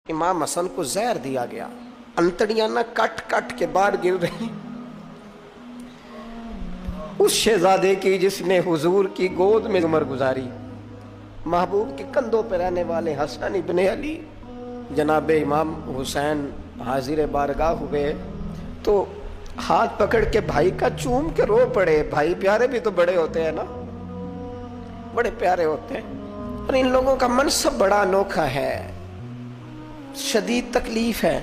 امام حسن کو زہر دیا گیا، انتڑیاں نہ کٹ کٹ کے باہر گر رہی۔ اس شہزادے کی جس نے حضور کی گود میں عمر گزاری، محبوب کے کندھوں پہ رہنے والے حسن ابن علی جناب امام حسین حاضر بارگاہ ہوئے تو ہاتھ پکڑ کے بھائی کا چوم کے رو پڑے۔ بھائی پیارے بھی تو بڑے ہوتے ہیں نا، بڑے پیارے ہوتے ہیں، اور ان لوگوں کا منصب بڑا انوکھا ہے، شدید تکلیف ہے۔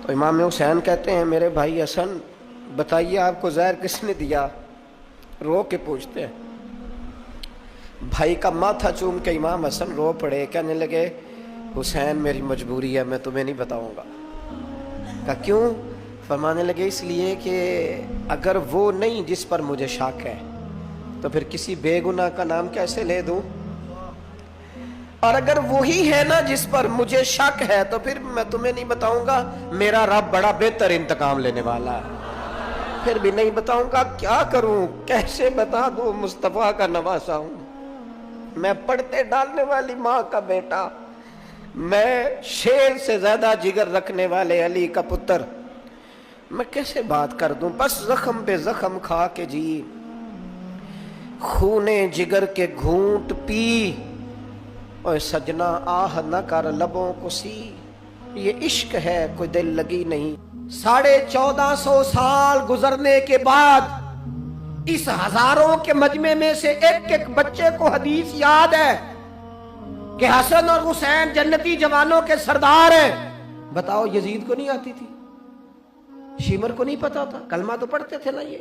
تو امام حسین کہتے ہیں میرے بھائی حسن بتائیے آپ کو زہر کس نے دیا؟ رو کے پوچھتے ہیں۔ بھائی کا ماتھا چوم کے امام حسن رو پڑے، کہنے لگے حسین میری مجبوری ہے، میں تمہیں نہیں بتاؤں گا۔ کہا کیوں؟ فرمانے لگے اس لیے کہ اگر وہ نہیں جس پر مجھے شک ہے تو پھر کسی بے گناہ کا نام کیسے لے دوں، اور اگر وہی ہے نا جس پر مجھے شک ہے تو پھر میں تمہیں نہیں بتاؤں گا، میرا رب بڑا بہتر انتقام لینے والا ہے، پھر بھی نہیں بتاؤں گا۔ کیا کروں، کیسے بتا دوں، مصطفیٰ کا نواسا ہوں، میں پڑھتے ڈالنے والی ماں کا بیٹا، میں شیر سے زیادہ جگر رکھنے والے علی کا پتر، میں کیسے بات کر دوں؟ بس زخم پہ زخم کھا کے جی، خونے جگر کے گھونٹ پی، اور سجنا آہ نہ کر لبوں کو سی، یہ عشق ہے کوئی دل لگی نہیں۔ 1450 سال گزرنے کے بعد اس ہزاروں کے مجمع میں سے ایک ایک بچے کو حدیث یاد ہے کہ حسن اور حسین جنتی جوانوں کے سردار ہیں۔ بتاؤ یزید کو نہیں آتی تھی؟ شیمر کو نہیں پتا تھا؟ کلمہ تو پڑھتے تھے نا یہ؟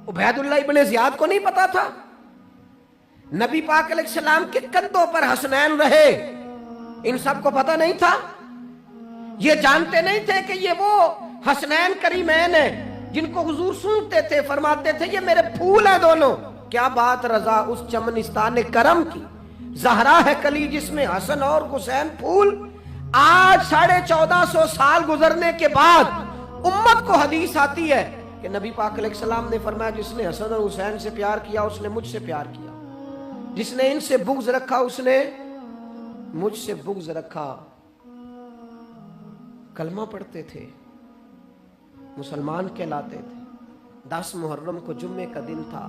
عبید اللہ ابن زیاد کو نہیں پتا تھا؟ نبی پاک علیہ السلام کے کندھوں پر حسنین رہے، ان سب کو پتہ نہیں تھا؟ یہ جانتے نہیں تھے کہ یہ وہ حسنین کریمین ہیں جن کو حضور سنتے تھے، فرماتے تھے یہ میرے پھول ہیں دونوں؟ کیا بات رضا اس چمنستان کرم کی، زہرا ہے کلی جس میں حسن اور حسین پھول۔ آج 1450 سال گزرنے کے بعد امت کو حدیث آتی ہے کہ نبی پاک علیہ السلام نے فرمایا جس نے حسن اور حسین سے پیار کیا اس نے مجھ سے پیار کیا، جس نے ان سے بغض رکھا اس نے مجھ سے بغض رکھا۔ کلمہ پڑھتے تھے، مسلمان کہلاتے تھے۔ 10 محرم کو جمعے کا دن تھا،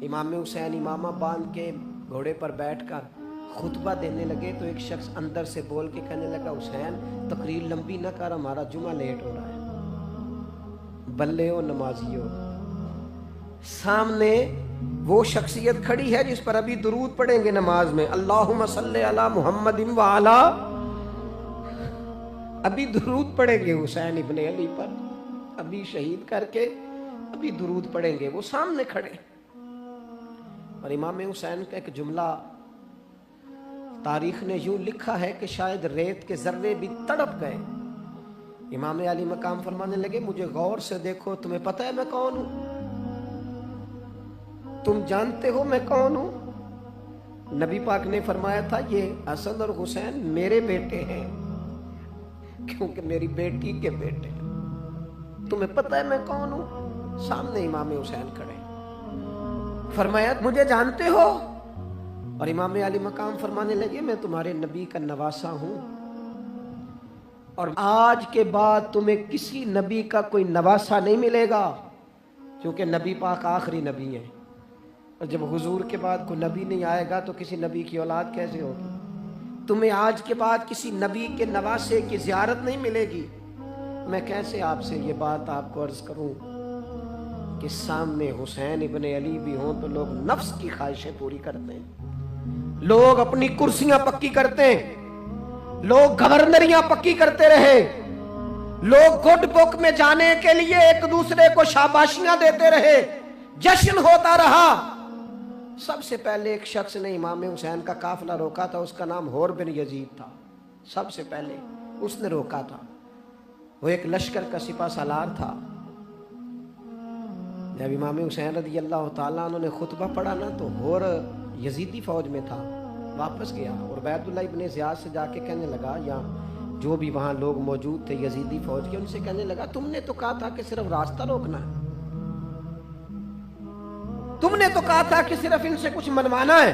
امام حسین امامہ باندھ کے گھوڑے پر بیٹھ کر خطبہ دینے لگے تو ایک شخص اندر سے بول کے کہنے لگا حسین تقریر لمبی نہ کر، ہمارا جمعہ لیٹ ہو رہا ہے۔ بلے ہو نمازیو، سامنے وہ شخصیت کھڑی ہے جس پر ابھی درود پڑھیں گے نماز میں، اللہم صلی علی محمد وعلا، ابھی درود پڑھیں گے حسین ابن علی پر، ابھی شہید کر کے ابھی درود پڑھیں گے، وہ سامنے کھڑے۔ اور امام حسین کا ایک جملہ تاریخ نے یوں لکھا ہے کہ شاید ریت کے ذرے بھی تڑپ گئے۔ امام علی مقام فرمانے لگے مجھے غور سے دیکھو، تمہیں پتہ ہے میں کون ہوں؟ تم جانتے ہو میں کون ہوں؟ نبی پاک نے فرمایا تھا یہ حسن اور حسین میرے بیٹے ہیں کیونکہ میری بیٹی کے بیٹے ہیں۔ تمہیں پتہ ہے میں کون ہوں؟ سامنے امام حسین کھڑے، فرمایا مجھے جانتے ہو؟ اور امام علی مقام فرمانے لگے میں تمہارے نبی کا نواسا ہوں، اور آج کے بعد تمہیں کسی نبی کا کوئی نواسا نہیں ملے گا، کیونکہ نبی پاک آخری نبی ہیں، اور جب حضور کے بعد کوئی نبی نہیں آئے گا تو کسی نبی کی اولاد کیسے ہوگی؟ تمہیں آج کے بعد کسی نبی کے نواسے کی زیارت نہیں ملے گی۔ میں کیسے آپ سے یہ بات آپ کو عرض کروں کہ سامنے حسین ابن علی بھی ہوں تو لوگ نفس کی خواہشیں پوری کرتے ہیں، لوگ اپنی کرسیاں پکی کرتے ہیں، لوگ گورنریاں پکی کرتے رہے، لوگ گڈ بک میں جانے کے لیے ایک دوسرے کو شاباشیاں دیتے رہے، جشن ہوتا رہا۔ سب سے پہلے ایک شخص نے امام حسین کا قافلہ روکا تھا، اس کا نام حور بن یزید تھا، سب سے پہلے اس نے روکا تھا، وہ ایک لشکر کا سپہ سالار تھا۔ جب امام حسین رضی اللہ تعالیٰ عنہ نے خطبہ پڑھا نا تو حور یزیدی فوج میں تھا، واپس گیا اور عبید اللہ ابن زیاد سے جا کے کہنے لگا، یا جو بھی وہاں لوگ موجود تھے یزیدی فوج کے، ان سے کہنے لگا تم نے تو کہا تھا کہ صرف راستہ روکنا ہے، تم نے تو کہا تھا کہ صرف ان سے کچھ منوانا ہے،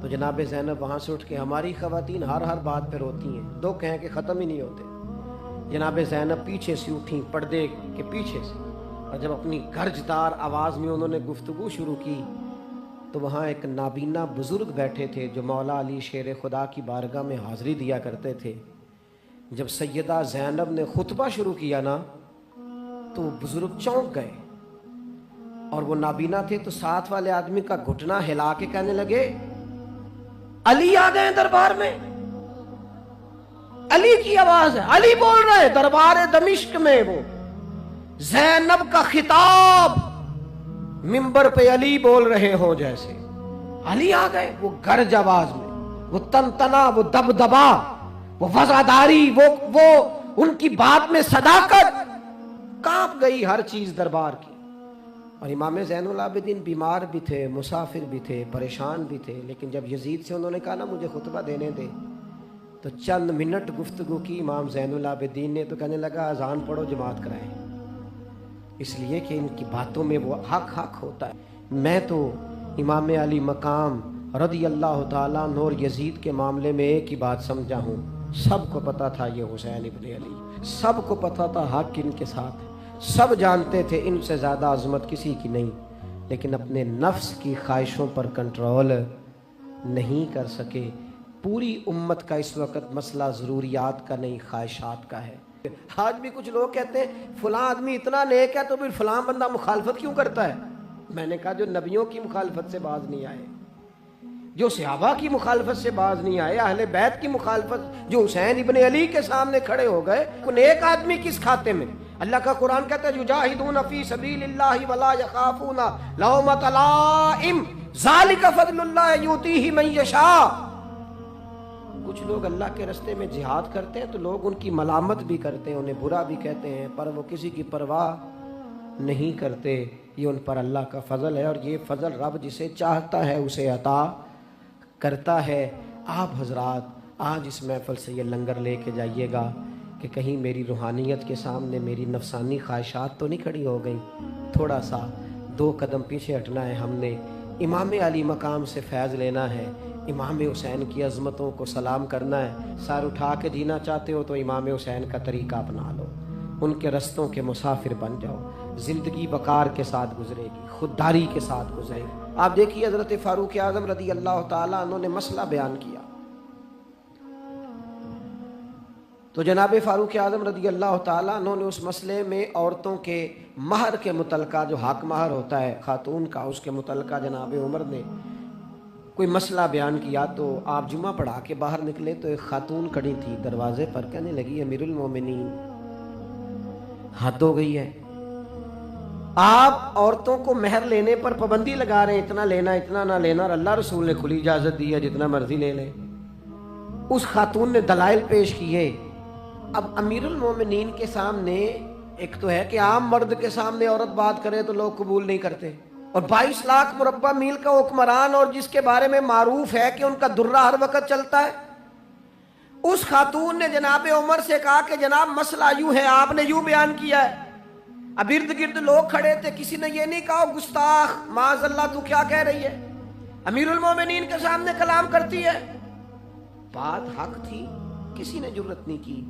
تو جناب زینب وہاں سے اٹھ کے، ہماری خواتین ہر بات پہ روتی ہیں، دو کہیں کہ ختم ہی نہیں ہوتے، جناب زینب پیچھے سے اٹھیں پردے کے پیچھے سے، اور جب اپنی گرجدار آواز میں انہوں نے گفتگو شروع کی تو وہاں ایک نابینا بزرگ بیٹھے تھے جو مولا علی شیر خدا کی بارگاہ میں حاضری دیا کرتے تھے۔ جب سیدہ زینب نے خطبہ شروع کیا نا تو وہ بزرگ چونک گئے، اور وہ نابینا تھے تو ساتھ والے آدمی کا گھٹنا ہلا کے کہنے لگے، علی آ گئے دربار میں، علی کی آواز ہے، علی بول رہے دربار دمشق میں۔ وہ زینب کا خطاب منبر پہ علی بول رہے ہوں جیسے، علی آ گئے، وہ گرج آواز میں، وہ تنتنا، وہ دبدبا، وہ وزاداری، وہ ان کی بات میں صداقت، کانپ گئی ہر چیز دربار کی۔ اور امام زین العابدین بیمار بھی تھے، مسافر بھی تھے، پریشان بھی تھے، لیکن جب یزید سے انہوں نے کہا نا مجھے خطبہ دینے دے، تو چند منٹ گفتگو کی امام زین العابدین نے، تو کہنے لگا اذان پڑھو جماعت کرائیں، اس لیے کہ ان کی باتوں میں وہ حق ہوتا ہے۔ میں تو امام علی مقام رضی اللہ تعالیٰ عنہ اور یزید کے معاملے میں ایک ہی بات سمجھا ہوں، سب کو پتا تھا یہ حسین ابن علی، سب کو پتا تھا حق ان کے ساتھ ہے، سب جانتے تھے ان سے زیادہ عظمت کسی کی نہیں، لیکن اپنے نفس کی خواہشوں پر کنٹرول نہیں کر سکے۔ پوری امت کا اس وقت مسئلہ ضروریات کا نہیں، خواہشات کا ہے۔ آج بھی کچھ لوگ کہتے ہیں فلاں آدمی اتنا نیک ہے تو پھر فلاں بندہ مخالفت کیوں کرتا ہے؟ میں نے کہا جو نبیوں کی مخالفت سے باز نہیں آئے، جو صحابہ کی مخالفت سے باز نہیں آئے، اہل بیت کی مخالفت، جو حسین ابن علی کے سامنے کھڑے ہو گئے، نیک آدمی کس کھاتے میں؟ اللہ کا قرآن کہتا ہے یجاہدون فی سبیل اللہ ولا یخافون لومۃ لائم ذالک فضل اللہ یؤتیہ من یشاء۔ کچھ لوگ اللہ کے راستے میں جہاد کرتے ہیں تو لوگ ان کی ملامت بھی کرتے ہیں، انہیں برا بھی کہتے ہیں، پر وہ کسی کی پرواہ نہیں کرتے، یہ ان پر اللہ کا فضل ہے، اور یہ فضل رب جسے چاہتا ہے اسے عطا کرتا ہے۔ آپ حضرات آج اس محفل سے یہ لنگر لے کے جائیے گا کہ کہیں میری روحانیت کے سامنے میری نفسانی خواہشات تو نہیں کھڑی ہو گئیں، تھوڑا سا 2 قدم پیچھے ہٹنا ہے، ہم نے امام علی مقام سے فیض لینا ہے، امام حسین کی عظمتوں کو سلام کرنا ہے۔ سر اٹھا کے جینا چاہتے ہو تو امام حسین کا طریقہ اپنا لو، ان کے رستوں کے مسافر بن جاؤ، زندگی وقار کے ساتھ گزرے گی، خودداری کے ساتھ گزرے گی۔ آپ دیکھیے حضرت فاروق اعظم رضی اللہ تعالیٰ عنہ نے مسئلہ بیان کیا، تو جناب فاروق اعظم رضی اللہ تعالیٰ عنہ نے اس مسئلے میں عورتوں کے مہر کے متعلقہ، جو حق مہر ہوتا ہے خاتون کا، اس کے متعلقہ جناب عمر نے کوئی مسئلہ بیان کیا۔ تو آپ جمعہ پڑھا کے باہر نکلے تو ایک خاتون کھڑی تھی دروازے پر، کہنے لگی امیر المومنین حد ہو گئی ہے، آپ عورتوں کو مہر لینے پر پابندی لگا رہے ہیں، اتنا لینا اتنا نہ لینا، اور اللہ رسول نے کھلی اجازت دی ہے جتنا مرضی لے لیں۔ اس خاتون نے دلائل پیش کیے۔ اب امیر المومنین کے سامنے ایک تو ہے کہ عام مرد کے سامنے عورت بات کرے تو لوگ قبول نہیں کرتے، اور 22 لاکھ مربع میل کا حکمران، اور جس کے بارے میں معروف ہے کہ ان کا درہ ہر وقت چلتا ہے، اس خاتون نے جناب عمر سے کہا کہ جناب مسئلہ یوں ہے، آپ نے یوں بیان کیا ہے۔ اب ارد گرد لوگ کھڑے تھے، کسی نے یہ نہیں کہا گستاخ معاذ اللہ تو کیا کہہ رہی ہے، امیر المومنین کے سامنے کلام کرتی ہے۔ بات حق تھی، کسی نے جرت نہیں کی۔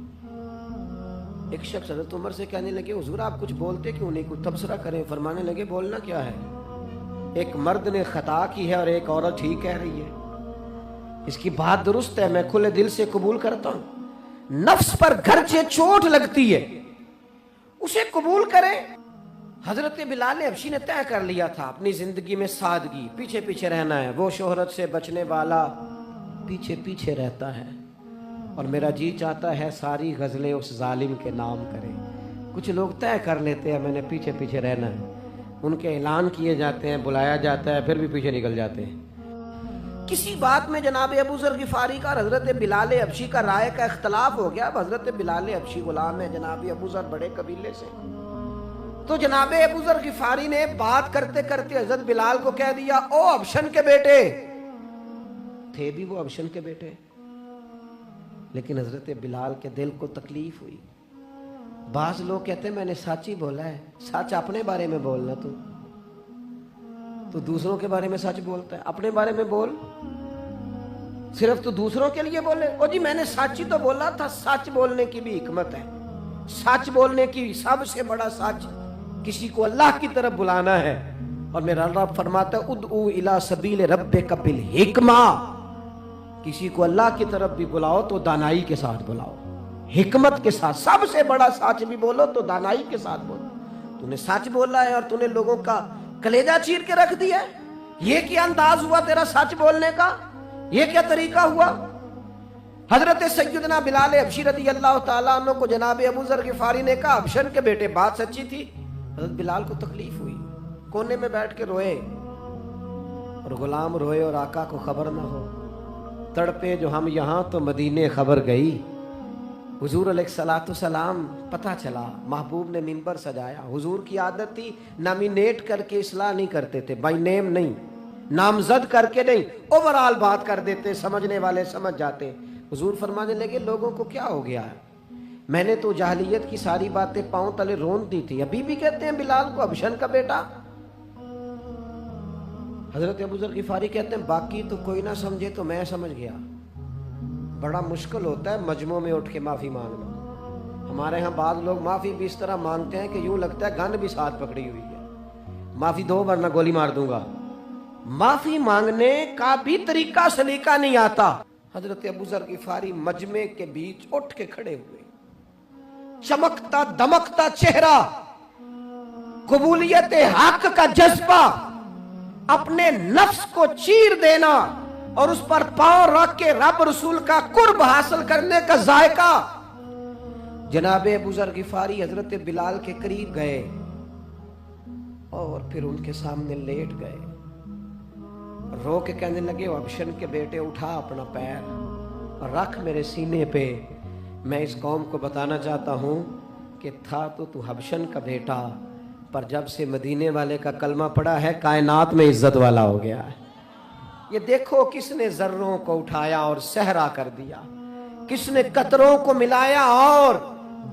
ایک شخص حضرت عمر سے کہنے لگے حضور آپ کچھ بولتے کیوں نہیں، کچھ تبصرہ کریں۔ فرمانے لگے بولنا کیا ہے، ایک مرد نے خطا کی ہے اور ایک عورت ٹھیک کہہ رہی ہے، اس کی بات درست ہے، میں کھلے دل سے قبول کرتا ہوں۔ نفس پر گرچہ چوٹ لگتی ہے اسے قبول کریں۔ حضرت بلال حبشی نے طے کر لیا تھا اپنی زندگی میں سادگی، پیچھے پیچھے رہنا ہے، وہ شہرت سے بچنے والا پیچھے پیچھے رہتا ہے، اور میرا جی چاہتا ہے ساری غزلیں اس ظالم کے نام کریں۔ کچھ لوگ طے کر لیتے ہیں میں نے پیچھے پیچھے رہنا ہے، ان کے اعلان کیے جاتے ہیں، بلایا جاتا ہے، پھر بھی پیچھے نکل جاتے ہیں۔ کسی بات میں جناب ابو ذر غفاری کا اور حضرت بلال حبشی کا رائے کا اختلاف ہو گیا۔ اب حضرت بلال حبشی غلام ہے جناب ابو ذر بڑے قبیلے سے، تو جناب ابو ذر غفاری نے بات کرتے کرتے حضرت بلال کو کہہ دیا او حبشن کے بیٹے، تھے بھی وہ حبشن کے بیٹے، لیکن حضرت بلال کے دل کو تکلیف ہوئی۔ بعض لوگ کہتے ہیں میں نے سچ ہی بولا ہے، سچ اپنے بارے میں بولنا، تو دوسروں کے بارے میں سچ بولتا ہے، اپنے بارے میں بول۔ صرف تو دوسروں کے لیے بولے؟ او جی میں نے سچ ہی تو بولا تھا. سچ بولنے کی بھی حکمت ہے. سچ بولنے کی سب سے بڑا سچ کسی کو اللہ کی طرف بلانا ہے. اور میرا رب فرماتا ہے ادعو الی سبیل ربک بالحکمہ. کسی کو اللہ کی طرف بھی بلاؤ تو دانائی کے ساتھ بلاؤ, حکمت کے ساتھ. سب سے بڑا سچ بھی بولو تو دانائی کے ساتھ بولو. تو نے سچ بولا ہے اور تو نے لوگوں کا کلیجہ چیر کے رکھ دیا ہے. یہ کیا انداز ہوا تیرا سچ بولنے کا؟ یہ کیا طریقہ ہوا؟ حضرت سیدنا بلال حبشی رضی اللہ تعالیٰ عنہ کو جناب ابو ذر غفاری نے کہا حبشن کے بیٹے بات سچی تھی. حضرت بلال کو تکلیف ہوئی, کونے میں بیٹھ کے روئے, اور غلام روئے اور آقا کو خبر نہ ہو. تڑپے جو ہم یہاں تو مدینے خبر گئی. حضور علیہ الصلوۃ والسلام پتہ چلا, محبوب نے منبر سجایا. حضور کی عادت تھی نامینیٹ کر کے اصلاح نہیں کرتے تھے, بائی نیم نہیں, نامزد کر کے نہیں, اوورال بات کر دیتے, سمجھنے والے سمجھ جاتے. حضور فرمانے لگے لوگوں کو کیا ہو گیا ہے؟ میں نے تو جاہلیت کی ساری باتیں پاؤں تلے رون دی تھی, ابھی بھی کہتے ہیں بلال کو حبشن کا بیٹا. حضرت ابو ذر غفاری کہتے ہیں باقی تو کوئی نہ سمجھے تو میں سمجھ گیا. بڑا مشکل ہوتا ہے مجمع میں اٹھ کے معافی مانگنا. ہمارے ہاں بعض لوگ معافی بھی اس طرح مانگتے ہیں کہ یوں لگتا ہے گن بھی ساتھ پکڑی ہوئی ہے, معافی دو ورنہ گولی مار دوں گا. معافی مانگنے کا بھی طریقہ سلیقہ نہیں آتا. حضرت ابو ذر غفاری مجمع کے بیچ اٹھ کے کھڑے ہوئے, چمکتا دمکتا چہرہ, قبولیت حق کا جذبہ, اپنے نفس کو چیر دینا اور اس پر پاؤں رکھ کے رب رسول کا قرب حاصل کرنے کا ذائقہ. جناب ابو ذر غفاری حضرت بلال کے قریب گئے اور پھر ان کے سامنے لیٹ گئے, رو کے کہنے لگے حبشن کے بیٹے اٹھا اپنا پیر اور رکھ میرے سینے پہ. میں اس قوم کو بتانا چاہتا ہوں کہ تھا تو حبشن کا بیٹا, پر جب سے مدینے والے کا کلمہ پڑا ہے کائنات میں عزت والا ہو گیا ہے. یہ دیکھو کس نے ذروں کو اٹھایا اور صحرا کر دیا, کس نے قطروں کو ملایا اور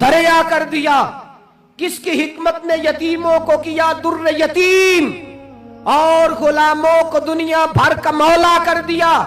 دریا کر دیا, کس کی حکمت نے یتیموں کو کیا در یتیم اور غلاموں کو دنیا بھر کا مولا کر دیا.